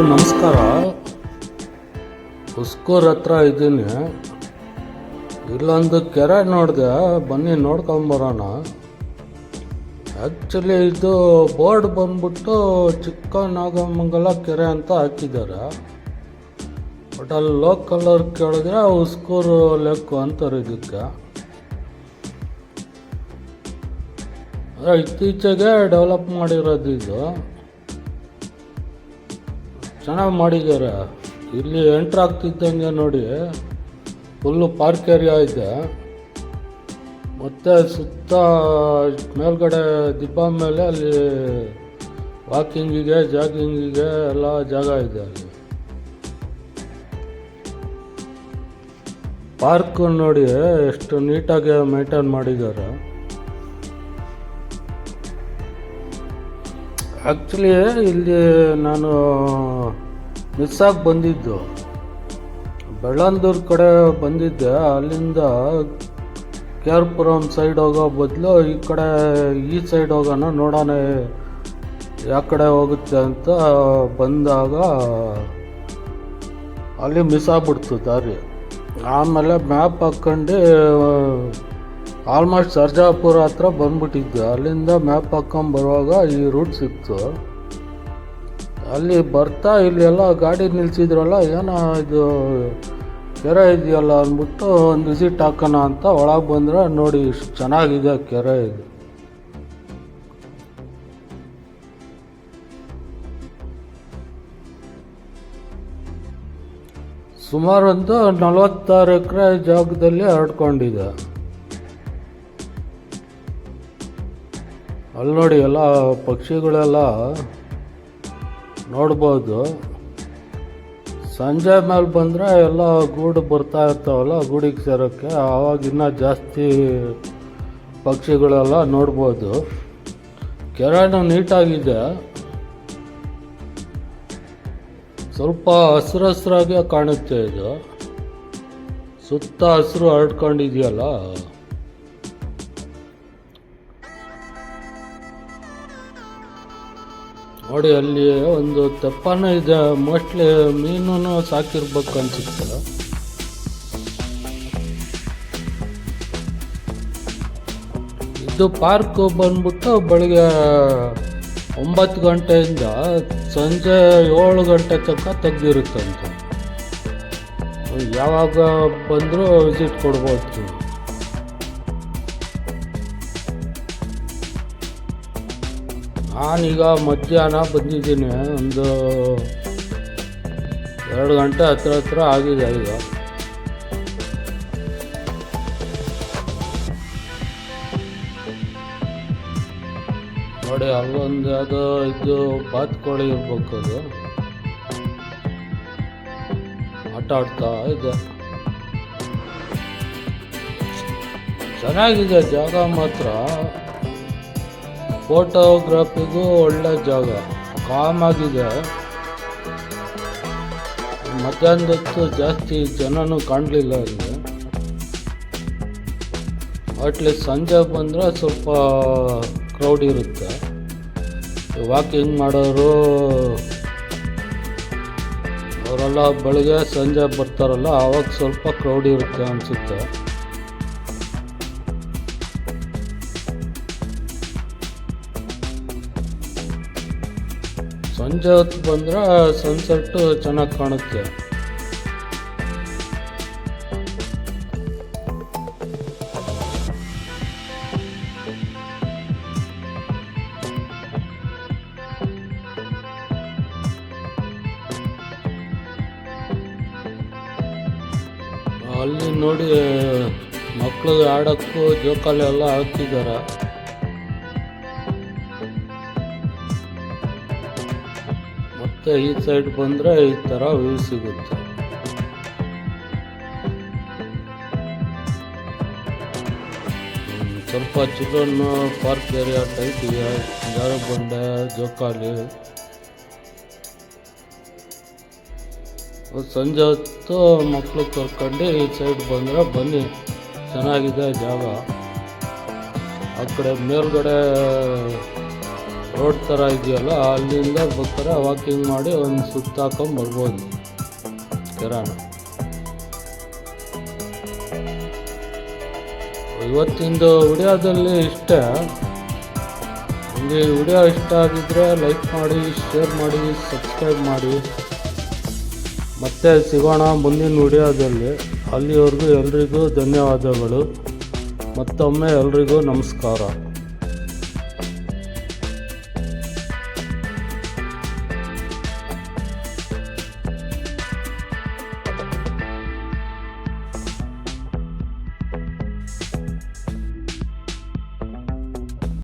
ನಮಸ್ಕಾರ. ಹುಸ್ಕೂರ್ ಹತ್ರ ಇದ್ದೀನಿ. ಇಲ್ಲೊಂದು ಕೆರೆ ನೋಡಿದೆ, ಬನ್ನಿ ನೋಡ್ಕೊಂಬರೋಣ. ಆ್ಯಕ್ಚುಲಿ ಇದು ಬೋರ್ಡ್ ಬಂದ್ಬಿಟ್ಟು ಚಿಕ್ಕನಾಗಮಂಗಲ ಕೆರೆ ಅಂತ ಹಾಕಿದ್ದಾರೆ. ಬಟ್ ಅಲ್ಲಿ ಲೋಕಲರ್ ಕೇಳಿದ್ರೆ ಹುಸ್ಕೂರು ಲೇಕು ಅಂತಾರೆ ಇದಕ್ಕೆ. ಇತ್ತೀಚೆಗೆ ಡೆವಲಪ್ ಮಾಡಿರೋದು ಇದು. ಚೆನ್ನಾಗಿ ಮಾಡಿದ್ದಾರೆ. ಇಲ್ಲಿ ಎಂಟ್ರ್ ಆಗ್ತಿದ್ದಂಗೆ ನೋಡಿ ಫುಲ್ಲು ಪಾರ್ಕ್ ಏರಿಯಾ ಇದೆ, ಮತ್ತು ಸುತ್ತ ಮೇಲ್ಗಡೆ ದಿಬ್ಬ ಮೇಲೆ ಅಲ್ಲಿ ವಾಕಿಂಗಿಗೆ ಜಾಗಿಂಗಿಗೆ ಎಲ್ಲ ಜಾಗ ಇದೆ. ಅಲ್ಲಿ ಪಾರ್ಕ್ ನೋಡಿ ಎಷ್ಟು ನೀಟಾಗಿ ಮೇಂಟೈನ್ ಮಾಡಿದ್ದಾರೆ. ಆ್ಯಕ್ಚುಲಿ ಇಲ್ಲಿ ನಾನು ಮಿಸ್ಸಾಗಿ ಬಂದಿದ್ದು, ಬೆಳ್ಳಂದೂರು ಕಡೆ ಬಂದಿದ್ದೆ. ಅಲ್ಲಿಂದ ಕೆ ಆರ್ ಪುರಂ ಸೈಡ್ ಹೋಗೋ ಬದಲು ಈ ಸೈಡ್ ಹೋಗೋಣ ನೋಡೋಣ ಯಾವ ಕಡೆ ಹೋಗುತ್ತೆ ಅಂತ ಬಂದಾಗ ಅಲ್ಲಿ ಮಿಸ್ ಆಗ್ಬಿಡ್ತು ದಾರಿ. ಆಮೇಲೆ ಮ್ಯಾಪ್ ಹಾಕ್ಕೊಂಡು ಆಲ್ಮೋಸ್ಟ್ ಸರ್ಜಾಪುರ ಹತ್ರ ಬಂದ್ಬಿಟ್ಟಿದ್ದೆ. ಅಲ್ಲಿಂದ ಮ್ಯಾಪ್ ಹಾಕ್ಕೊಂಡು ಬರುವಾಗ ಈ ರೂಟ್ ಸಿಕ್ತು. ಅಲ್ಲಿ ಬರ್ತಾ ಇಲ್ಲಿ ಎಲ್ಲ ಗಾಡಿ ನಿಲ್ಸಿದ್ರಲ್ಲ, ಏನೋ ಇದು ಕೆರೆ ಇದೆಯಲ್ಲ ಅಂದ್ಬಿಟ್ಟು ಒಂದು ವಿಸಿಟ್ ಹಾಕೋಣ ಅಂತ ಒಳಗೆ ಬಂದರೆ ನೋಡಿ ಇಷ್ಟು ಚೆನ್ನಾಗಿದೆ ಕೆರೆ ಇದು. ಸುಮಾರು ಒಂದು 46 ಎಕರೆ ಜಾಗದಲ್ಲಿ ಹರಡ್ಕೊಂಡಿದೆ. ಅಲ್ಲಿ ನೋಡಿ ಎಲ್ಲ ಪಕ್ಷಿಗಳೆಲ್ಲ ನೋಡ್ಬೋದು. ಸಂಜೆ ಮೇಲೆ ಬಂದರೆ ಎಲ್ಲ ಗೂಡು ಬರ್ತಾ ಇರ್ತಾವಲ್ಲ, ಗೂಡಿಗೆ ಸೇರೋಕ್ಕೆ ಆವಾಗ ಇನ್ನೂ ಜಾಸ್ತಿ ಪಕ್ಷಿಗಳೆಲ್ಲ ನೋಡ್ಬೋದು. ಕೆರೆನೂ ನೀಟಾಗಿದೆ, ಸ್ವಲ್ಪ ಹಸಿರಾಗೆ ಕಾಣುತ್ತೆ. ಇದು ಸುತ್ತ ಹಸಿರು ಹರಡ್ಕೊಂಡಿದೆಯಲ್ಲ. ನೋಡಿ ಅಲ್ಲಿ ಒಂದು ತೆಪ್ಪನೂ ಇದೆ, ಮೋಸ್ಟ್ಲಿ ಮೀನು ಸಾಕಿರ್ಬೇಕು ಅನ್ಸುತ್ತೆ. ಇದು ಪಾರ್ಕ್ ಬಂದ್ಬಿಟ್ಟು ಬೆಳಿಗ್ಗೆ 9 ಗಂಟೆಯಿಂದ ಸಂಜೆ 7 ಗಂಟೆ ತನಕ ತೆಗ್ದಿರುತ್ತಂತೆ. ಯಾವಾಗ ಬಂದರೂ ವಿಸಿಟ್ ಕೊಡ್ಬೋದು. ನಾನೀಗ ಮಧ್ಯಾಹ್ನ ಬಂದಿದ್ದೀನಿ, ಒಂದು 2 ಗಂಟೆ ಹತ್ರ ಆಗಿದೆ ಈಗ. ನೋಡಿ ಅಲ್ಲೊಂದು ಯಾವುದೋ ಇದು ಬಾತುಕೋಳಿ ಇರ್ಬೇಕು, ಅದು ಆಟ ಆಡ್ತಾ ಇದೆ. ಚೆನ್ನಾಗಿದೆ ಜಾಗ ಮಾತ್ರ. ಫೋಟೋಗ್ರಫಿಗೂ ಒಳ್ಳೆ ಜಾಗ, ಕಾಮಾಗಿದೆ. ಮಧ್ಯಾಹ್ನದೊತ್ತು ಜಾಸ್ತಿ ಜನನೂ ಕಾಣಲಿಲ್ಲ ಅಲ್ಲಿ. ಅಟ್ಲೀಸ್ಟ್ ಸಂಜೆ ಬಂದರೆ ಸ್ವಲ್ಪ ಕ್ರೌಡ್ ಇರುತ್ತೆ. ವಾಕಿಂಗ್ ಮಾಡೋರು ಅವರೆಲ್ಲ ಬೆಳಗ್ಗೆ ಸಂಜೆ ಬರ್ತಾರಲ್ಲ, ಆವಾಗ ಸ್ವಲ್ಪ ಕ್ರೌಡ್ ಇರುತ್ತೆ ಅನಿಸುತ್ತೆ. ಸಂಜೆ ಹೊತ್ತು ಬಂದರೆ ಸನ್ಸೆಟ್ಟು ಚೆನ್ನಾಗಿ ಕಾಣುತ್ತೆ. ಅಲ್ಲಿ ನೋಡಿ ಮಕ್ಕಳಿಗೆ ಆಡೋಕ್ಕೂ ಜೋಕಾಲಿ ಎಲ್ಲ ಹಾಕಿದ್ದಾರೆ. ಮತ್ತು ಈ ಸೈಡ್ ಬಂದರೆ ಈ ಥರ ವ್ಯೂ ಸಿಗುತ್ತೆ. ಸ್ವಲ್ಪ ಚಿಲ್ಡ್ರನ್ ಪಾರ್ಕ್ ಏರಿಯಾ ಟೈಪ್ ಇದೆ, ಜಾರುಬಂಡೆ, ಜೋಕಾಲಿ. ಸಂಜೆ ಹೊತ್ತು ಮಕ್ಕಳು ಕರ್ಕೊಂಡು ಈ ಸೈಡ್ ಬಂದರೆ ಬನ್ನಿ, ಚೆನ್ನಾಗಿದೆ ಜಾಗ. ಆ ಕಡೆ ಮೇಲ್ಗಡೆ ರೋಡ್ ಥರ ಇದೆಯಲ್ಲ, ಅಲ್ಲಿಂದ ಬೇಕಾದ್ರೆ ವಾಕಿಂಗ್ ಮಾಡಿ ಒಂದು ಸುತ್ತ ಹಾಕೊಂಡು ಬರ್ಬೋದು ಕೆರಾನ. ಇವತ್ತಿಂದು ವಿಡಿಯೋದಲ್ಲಿ ಇಷ್ಟೇ. ನಿಮಗೆ ವಿಡಿಯೋ ಇಷ್ಟ ಆಗಿದ್ದರೆ ಲೈಕ್ ಮಾಡಿ, ಶೇರ್ ಮಾಡಿ, ಸಬ್ಸ್ಕ್ರೈಬ್ ಮಾಡಿ. ಮತ್ತೆ ಸಿಗೋಣ ಮುಂದಿನ ವಿಡಿಯೋದಲ್ಲಿ. ಅಲ್ಲಿವರೆಗೂ ಎಲ್ರಿಗೂ ಧನ್ಯವಾದಗಳು. ಮತ್ತೊಮ್ಮೆ ಎಲ್ರಿಗೂ ನಮಸ್ಕಾರ.